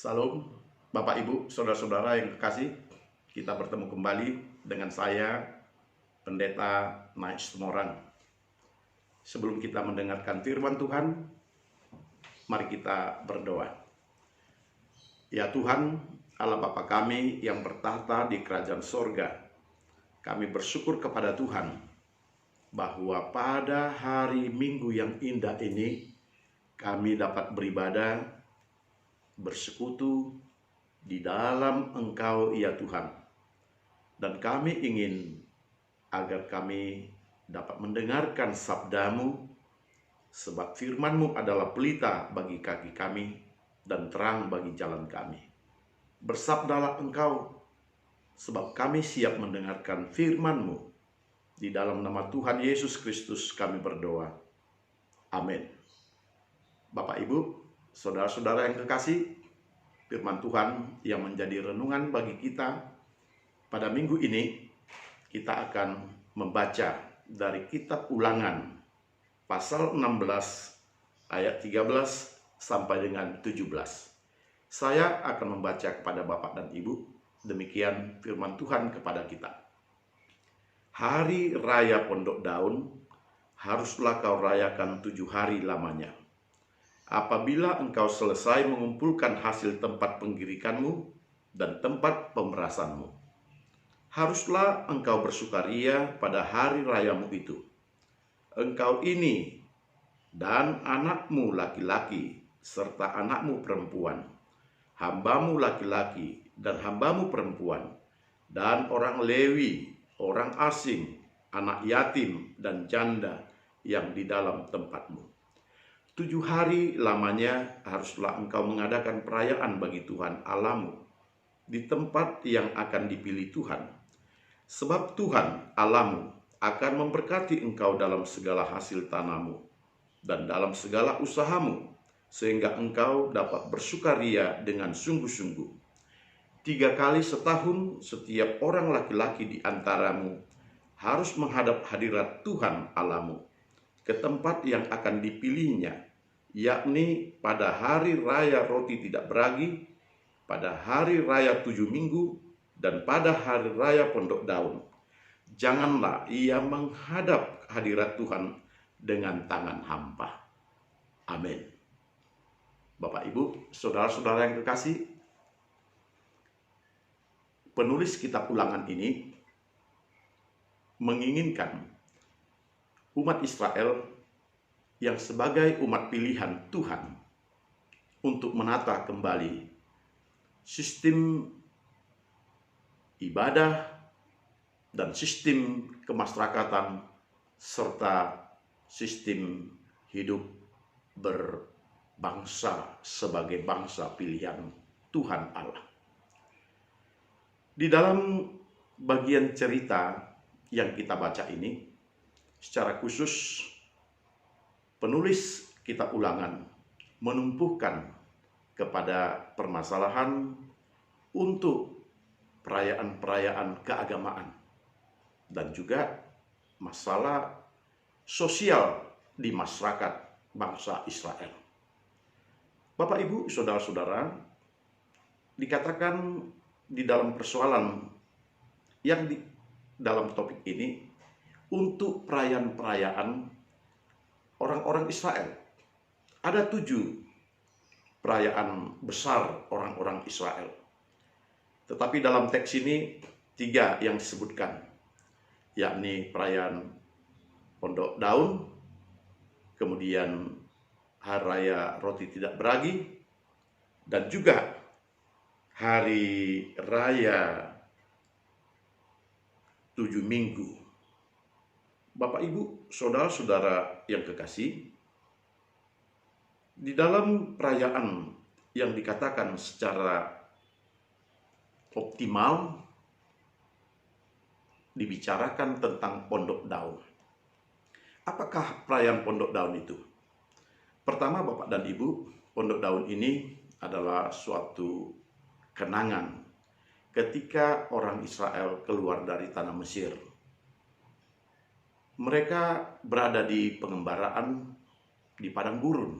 Salam, Bapak Ibu, saudara-saudara yang kekasih. Kita bertemu kembali dengan saya, Pendeta Naik Semorang. Sebelum kita mendengarkan firman Tuhan, mari kita berdoa. Ya Tuhan, Allah Bapa kami yang bertahta di kerajaan sorga, kami bersyukur kepada Tuhan bahwa pada hari Minggu yang indah ini, kami dapat beribadah, bersekutu di dalam Engkau ya Tuhan. Dan kami ingin agar kami dapat mendengarkan sabda-Mu, sebab firman-Mu adalah pelita bagi kaki kami dan terang bagi jalan kami. Bersabdalah Engkau, sebab kami siap mendengarkan firman-Mu. Di dalam nama Tuhan Yesus Kristus kami berdoa. Amin. Bapak Ibu, saudara-saudara yang kekasih, firman Tuhan yang menjadi renungan bagi kita pada minggu ini, kita akan membaca dari kitab Ulangan pasal 16 ayat 13 sampai dengan 17. Saya akan membaca kepada Bapak dan Ibu, demikian firman Tuhan kepada kita. Hari Raya Pondok Daun haruslah kau rayakan 7 hari lamanya. Apabila engkau selesai mengumpulkan hasil tempat penggirikanmu dan tempat pemerasanmu, haruslah engkau bersukaria pada hari rayamu itu. Engkau ini dan anakmu laki-laki serta anakmu perempuan, hambamu laki-laki dan hambamu perempuan, dan orang Lewi, orang asing, anak yatim dan janda yang di dalam tempatmu. 7 hari lamanya haruslah engkau mengadakan perayaan bagi Tuhan Allahmu di tempat yang akan dipilih Tuhan. Sebab Tuhan Allahmu akan memberkati engkau dalam segala hasil tanahmu dan dalam segala usahamu, sehingga engkau dapat bersukaria dengan sungguh-sungguh. 3 kali setahun setiap orang laki-laki di antaramu harus menghadap hadirat Tuhan Allahmu ke tempat yang akan dipilihnya, yakni pada hari raya roti tidak beragi, pada hari raya 7 minggu, dan pada hari raya Pondok Daun. Janganlah ia menghadap hadirat Tuhan dengan tangan hampa. Amin. Bapak Ibu, saudara-saudara yang kekasih, penulis kitab Ulangan ini menginginkan umat Israel yang sebagai umat pilihan Tuhan untuk menata kembali sistem ibadah dan sistem kemasyarakatan serta sistem hidup berbangsa sebagai bangsa pilihan Tuhan Allah. Di dalam bagian cerita yang kita baca ini, secara khusus penulis kitab Ulangan menumpukan kepada permasalahan untuk perayaan-perayaan keagamaan dan juga masalah sosial di masyarakat bangsa Israel. Bapak Ibu, saudara-saudara, dikatakan di dalam persoalan yang di dalam topik ini untuk perayaan-perayaan orang-orang Israel. Ada 7 perayaan besar orang-orang Israel. Tetapi dalam teks ini 3 yang disebutkan, yakni perayaan Pondok Daun, kemudian hari raya roti tidak beragi, dan juga hari raya 7 minggu. Bapak Ibu, saudara-saudara yang kekasih, di dalam perayaan yang dikatakan secara optimal dibicarakan tentang Pondok Daun. Apakah perayaan Pondok Daun itu? Pertama, Bapak dan Ibu, Pondok Daun ini adalah suatu kenangan ketika orang Israel keluar dari tanah Mesir. Mereka berada di pengembaraan di padang gurun,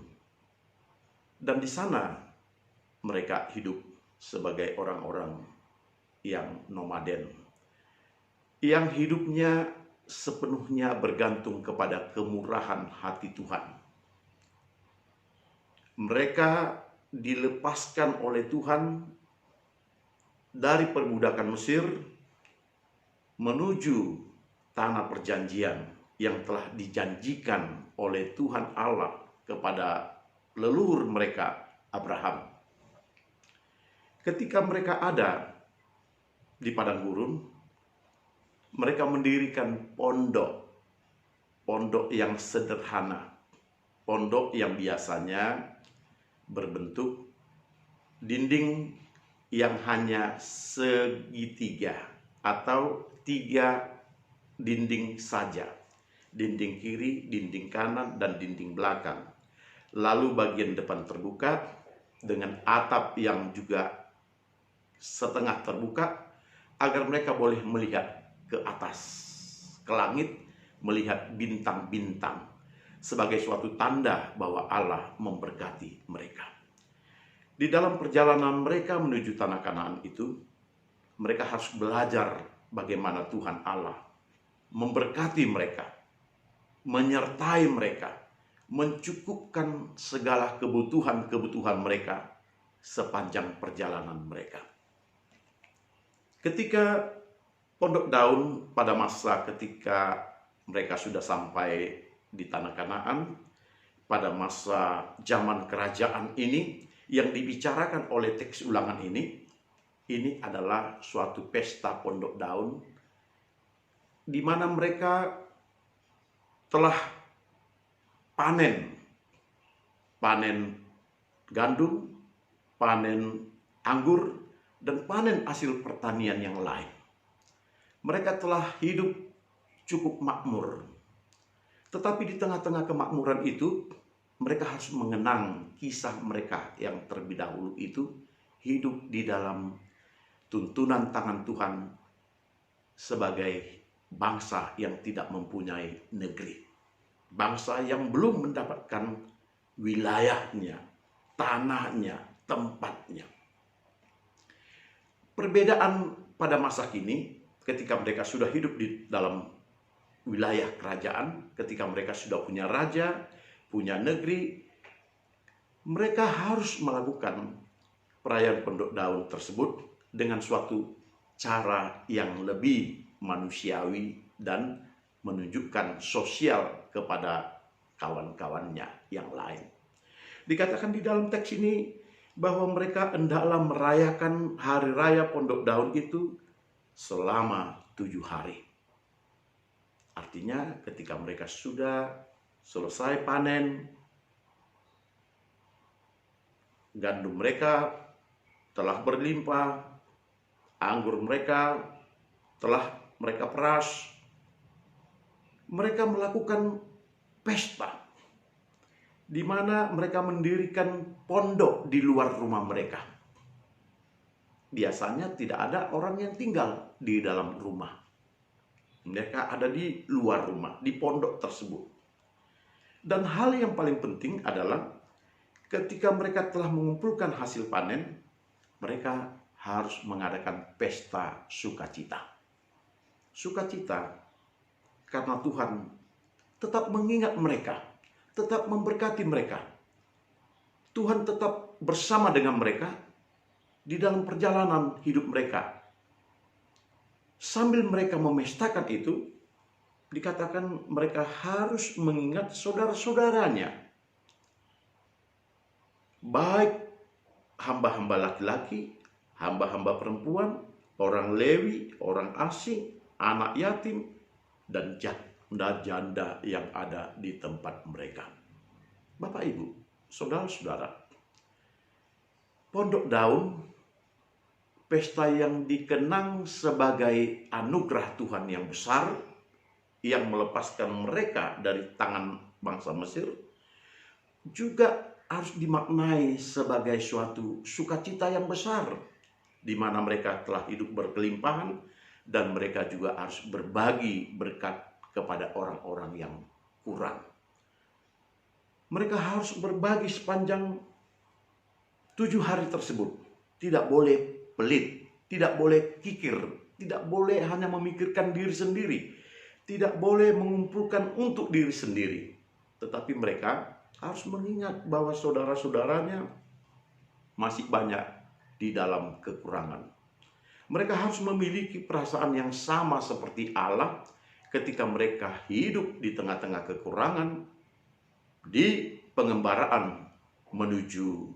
dan di sana mereka hidup sebagai orang-orang yang nomaden, yang hidupnya sepenuhnya bergantung kepada kemurahan hati Tuhan. Mereka dilepaskan oleh Tuhan dari perbudakan Mesir menuju tanah perjanjian yang telah dijanjikan oleh Tuhan Allah kepada leluhur mereka Abraham. Ketika mereka ada di padang gurun, mereka mendirikan pondok yang sederhana, pondok yang biasanya berbentuk dinding yang hanya segitiga atau 3 dinding saja, dinding kiri, dinding kanan, dan dinding belakang. Lalu bagian depan terbuka dengan atap yang juga setengah terbuka, agar mereka boleh melihat ke atas, ke langit, melihat bintang-bintang sebagai suatu tanda bahwa Allah memberkati mereka. Di dalam perjalanan mereka menuju tanah Kanaan itu, mereka harus belajar bagaimana Tuhan Allah memberkati mereka, menyertai mereka, mencukupkan segala kebutuhan-kebutuhan mereka sepanjang perjalanan mereka. Ketika Pondok Daun pada masa ketika mereka sudah sampai di tanah Kanaan, pada masa zaman kerajaan ini, yang dibicarakan oleh teks ulangan ini adalah suatu pesta Pondok Daun, di mana mereka telah panen gandum, panen anggur, dan panen hasil pertanian yang lain. Mereka telah hidup cukup makmur. Tetapi di tengah-tengah kemakmuran itu, mereka harus mengenang kisah mereka yang terlebih dahulu itu hidup di dalam tuntunan tangan Tuhan sebagai bangsa yang tidak mempunyai negeri. Bangsa yang belum mendapatkan wilayahnya, tanahnya, tempatnya. Perbedaan pada masa kini, ketika mereka sudah hidup di dalam wilayah kerajaan, ketika mereka sudah punya raja, punya negeri, mereka harus melakukan perayaan Pondok Daun tersebut dengan suatu cara yang lebih manusiawi dan menunjukkan sosial kepada kawan-kawannya yang lain. Dikatakan di dalam teks ini bahwa mereka hendaklah merayakan hari raya Pondok Daun itu selama 7 hari. Artinya ketika mereka sudah selesai panen, gandum mereka telah berlimpah, anggur mereka telah mereka peras, mereka melakukan pesta, di mana mereka mendirikan pondok di luar rumah mereka. Biasanya tidak ada orang yang tinggal di dalam rumah. Mereka ada di luar rumah, di pondok tersebut. Dan hal yang paling penting adalah ketika mereka telah mengumpulkan hasil panen, mereka harus mengadakan pesta sukacita. Sukacita karena Tuhan tetap mengingat mereka, tetap memberkati mereka. Tuhan tetap bersama dengan mereka di dalam perjalanan hidup mereka. Sambil mereka memestakan itu, dikatakan mereka harus mengingat saudara-saudaranya, baik hamba-hamba laki-laki, hamba-hamba perempuan, orang Lewi, orang asing, anak yatim, dan janda yang ada di tempat mereka. Bapak Ibu, saudara-saudara, Pondok Daun, pesta yang dikenang sebagai anugerah Tuhan yang besar, yang melepaskan mereka dari tangan bangsa Mesir, juga harus dimaknai sebagai suatu sukacita yang besar, di mana mereka telah hidup berkelimpahan, dan mereka juga harus berbagi berkat kepada orang-orang yang kurang. Mereka harus berbagi sepanjang 7 hari tersebut tidak boleh pelit, tidak boleh kikir, tidak boleh hanya memikirkan diri sendiri, tidak boleh mengumpulkan untuk diri sendiri. Tetapi mereka harus mengingat bahwa saudara-saudaranya masih banyak di dalam kekurangan. Mereka harus memiliki perasaan yang sama seperti Allah ketika mereka hidup di tengah-tengah kekurangan di pengembaraan menuju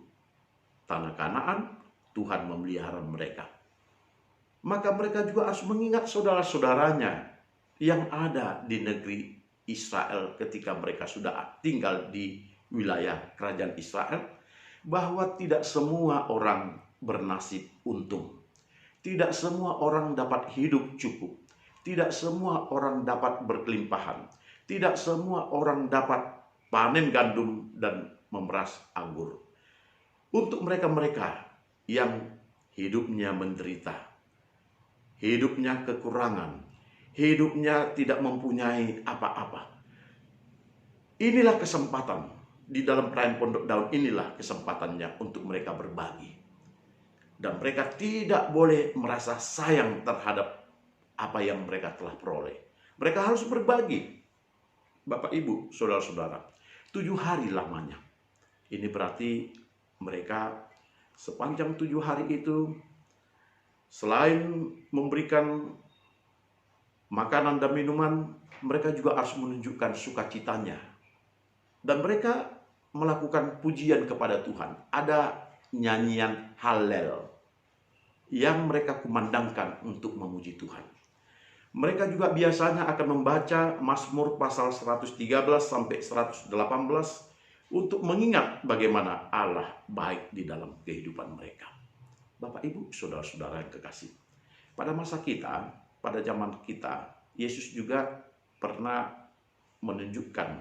tanah Kanaan. Tuhan memelihara mereka. Maka mereka juga harus mengingat saudara-saudaranya yang ada di negeri Israel ketika mereka sudah tinggal di wilayah kerajaan Israel, bahwa tidak semua orang bernasib untung. Tidak semua orang dapat hidup cukup. Tidak semua orang dapat berkelimpahan. Tidak semua orang dapat panen gandum dan memeras anggur. Untuk mereka-mereka yang hidupnya menderita, hidupnya kekurangan, hidupnya tidak mempunyai apa-apa, inilah kesempatan di dalam perayaan Pondok Daun. Inilah kesempatannya untuk mereka berbagi. Dan mereka tidak boleh merasa sayang terhadap apa yang mereka telah peroleh. Mereka harus berbagi. Bapak, Ibu, saudara-saudara, 7 hari lamanya. Ini berarti mereka sepanjang 7 hari itu, selain memberikan makanan dan minuman, mereka juga harus menunjukkan sukacitanya. Dan mereka melakukan pujian kepada Tuhan. Ada nyanyian Hallel yang mereka kumandangkan untuk memuji Tuhan. Mereka juga biasanya akan membaca Mazmur pasal 113 sampai 118 untuk mengingat bagaimana Allah baik di dalam kehidupan mereka. Bapak, Ibu, saudara-saudara yang kekasih, pada masa kita, pada zaman kita, Yesus juga pernah menunjukkan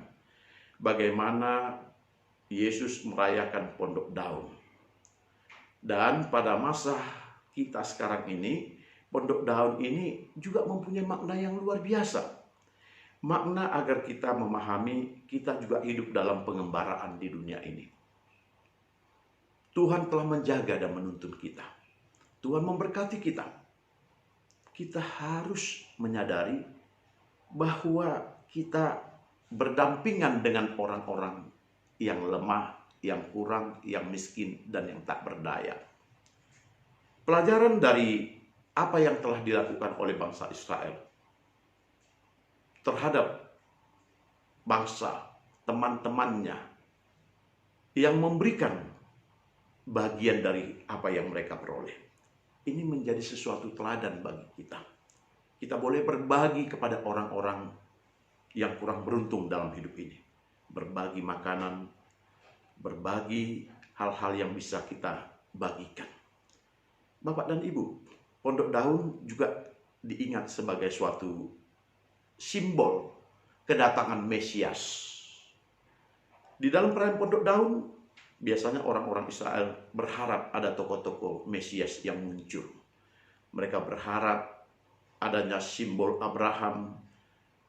bagaimana Yesus merayakan Pondok Daun. Dan pada masa kita sekarang ini, Pondok Daun ini juga mempunyai makna yang luar biasa. Makna agar kita memahami kita juga hidup dalam pengembaraan di dunia ini. Tuhan telah menjaga dan menuntun kita. Tuhan memberkati kita. Kita harus menyadari bahwa kita berdampingan dengan orang-orang yang lemah, yang kurang, yang miskin, dan yang tak berdaya. Pelajaran dari apa yang telah dilakukan oleh bangsa Israel terhadap bangsa teman-temannya yang memberikan bagian dari apa yang mereka peroleh. Ini menjadi sesuatu teladan bagi kita. Kita boleh berbagi kepada orang-orang yang kurang beruntung dalam hidup ini. Berbagi makanan, berbagi hal-hal yang bisa kita bagikan. Bapak dan Ibu, Pondok Daun juga diingat sebagai suatu simbol kedatangan Mesias. Di dalam perayaan Pondok Daun, biasanya orang-orang Israel berharap ada tokoh-tokoh Mesias yang muncul. Mereka berharap adanya simbol Abraham,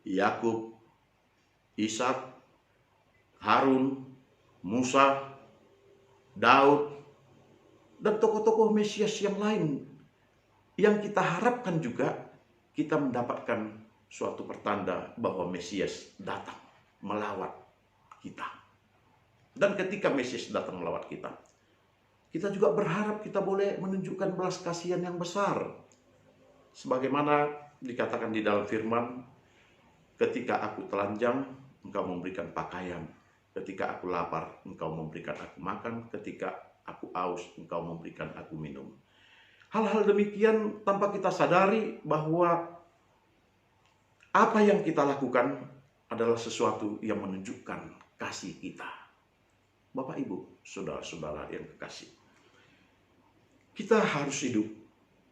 Yakub, Ishak, Harun, Musa, Daud, dan tokoh-tokoh Mesias yang lain. Yang kita harapkan juga kita mendapatkan suatu pertanda bahwa Mesias datang melawat kita. Dan ketika Mesias datang melawat kita, kita juga berharap kita boleh menunjukkan belas kasihan yang besar. Sebagaimana dikatakan di dalam firman, ketika aku telanjang, engkau memberikan pakaian. Ketika aku lapar, engkau memberikan aku makan. Ketika aku haus, engkau memberikan aku minum. Hal-hal demikian tanpa kita sadari bahwa apa yang kita lakukan adalah sesuatu yang menunjukkan kasih kita. Bapak, Ibu, saudara-saudara yang kekasih, kita harus hidup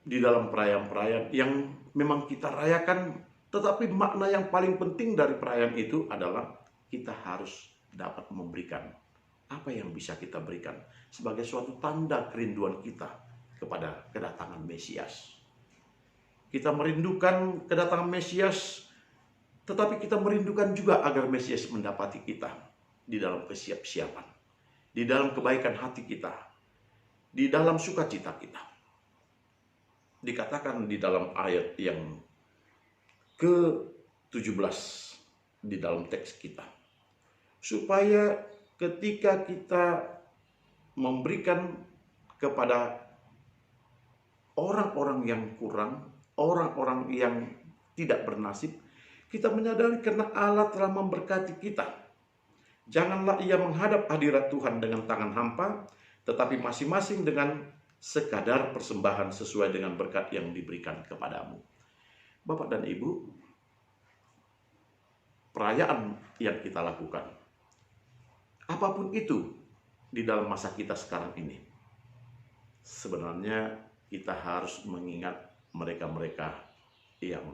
di dalam perayaan-perayaan yang memang kita rayakan, tetapi makna yang paling penting dari perayaan itu adalah kita harus dapat memberikan apa yang bisa kita berikan sebagai suatu tanda kerinduan kita kepada kedatangan Mesias. Kita merindukan kedatangan Mesias, tetapi kita merindukan juga agar Mesias mendapati kita di dalam kesiap-siapan, di dalam kebaikan hati kita, di dalam sukacita kita. Dikatakan di dalam ayat yang ke-17 di dalam teks kita, supaya ketika kita memberikan kepada orang-orang yang kurang, orang-orang yang tidak bernasib, kita menyadari karena Allah telah memberkati kita. Janganlah ia menghadap hadirat Tuhan dengan tangan hampa, tetapi masing-masing dengan sekadar persembahan sesuai dengan berkat yang diberikan kepadamu. Bapak dan Ibu, perayaan yang kita lakukan, apapun itu di dalam masa kita sekarang ini, sebenarnya kita harus mengingat mereka-mereka yang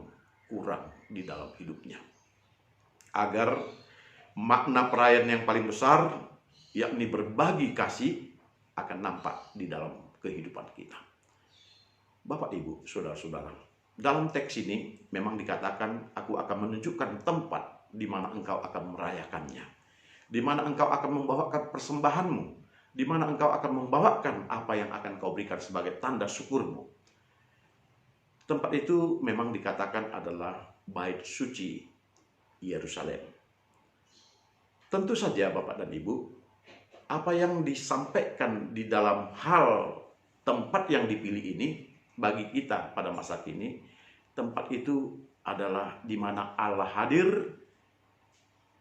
kurang di dalam hidupnya, agar makna perayaan yang paling besar, yakni berbagi kasih, akan nampak di dalam kehidupan kita. Bapak, Ibu, saudara-saudara, dalam teks ini memang dikatakan, aku akan menunjukkan tempat di mana engkau akan merayakannya, di mana engkau akan membawakan persembahanmu, di mana engkau akan membawakan apa yang akan kau berikan sebagai tanda syukurmu. Tempat itu memang dikatakan adalah bait suci Yerusalem. Tentu saja Bapak dan Ibu, apa yang disampaikan di dalam hal tempat yang dipilih ini bagi kita pada masa kini, tempat itu adalah di mana Allah hadir.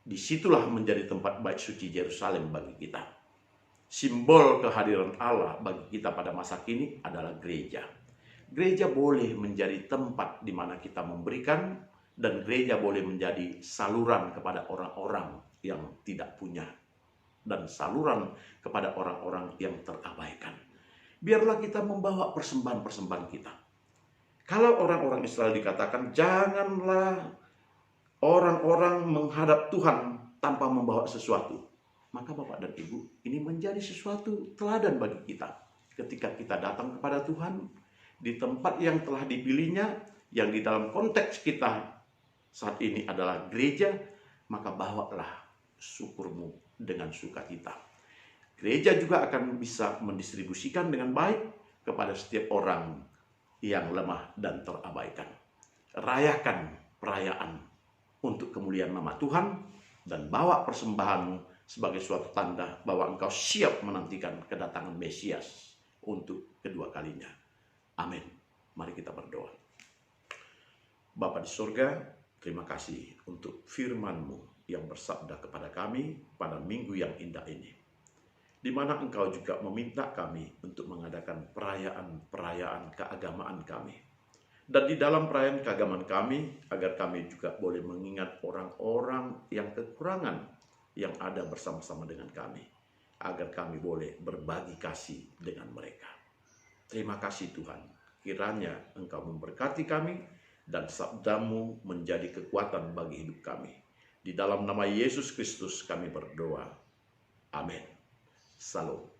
Disitulah menjadi tempat bait suci Yerusalem bagi kita. Simbol kehadiran Allah bagi kita pada masa kini adalah gereja. Gereja boleh menjadi tempat di mana kita memberikan, dan gereja boleh menjadi saluran kepada orang-orang yang tidak punya, dan saluran kepada orang-orang yang terabaikan. Biarlah kita membawa persembahan-persembahan kita. Kalau orang-orang Israel dikatakan, janganlah orang-orang menghadap Tuhan tanpa membawa sesuatu. Maka Bapak dan Ibu, ini menjadi sesuatu teladan bagi kita. Ketika kita datang kepada Tuhan, di tempat yang telah dipilihnya, yang di dalam konteks kita saat ini adalah gereja, maka bawalah syukurmu dengan sukacita. Gereja juga akan bisa mendistribusikan dengan baik kepada setiap orang yang lemah dan terabaikan. Rayakan perayaan untuk kemuliaan nama Tuhan, dan bawa persembahanmu sebagai suatu tanda bahwa engkau siap menantikan kedatangan Mesias untuk kedua kalinya. Amin. Mari kita berdoa. Bapa di surga, terima kasih untuk firman-Mu yang bersabda kepada kami pada minggu yang indah ini, di mana Engkau juga meminta kami untuk mengadakan perayaan keagamaan kami. Dan di dalam perayaan keagamaan kami, agar kami juga boleh mengingat orang-orang yang kekurangan yang ada bersama-sama dengan kami, agar kami boleh berbagi kasih dengan mereka. Terima kasih Tuhan, kiranya Engkau memberkati kami, dan sabda-Mu menjadi kekuatan bagi hidup kami. Di dalam nama Yesus Kristus kami berdoa. Amin. Salam.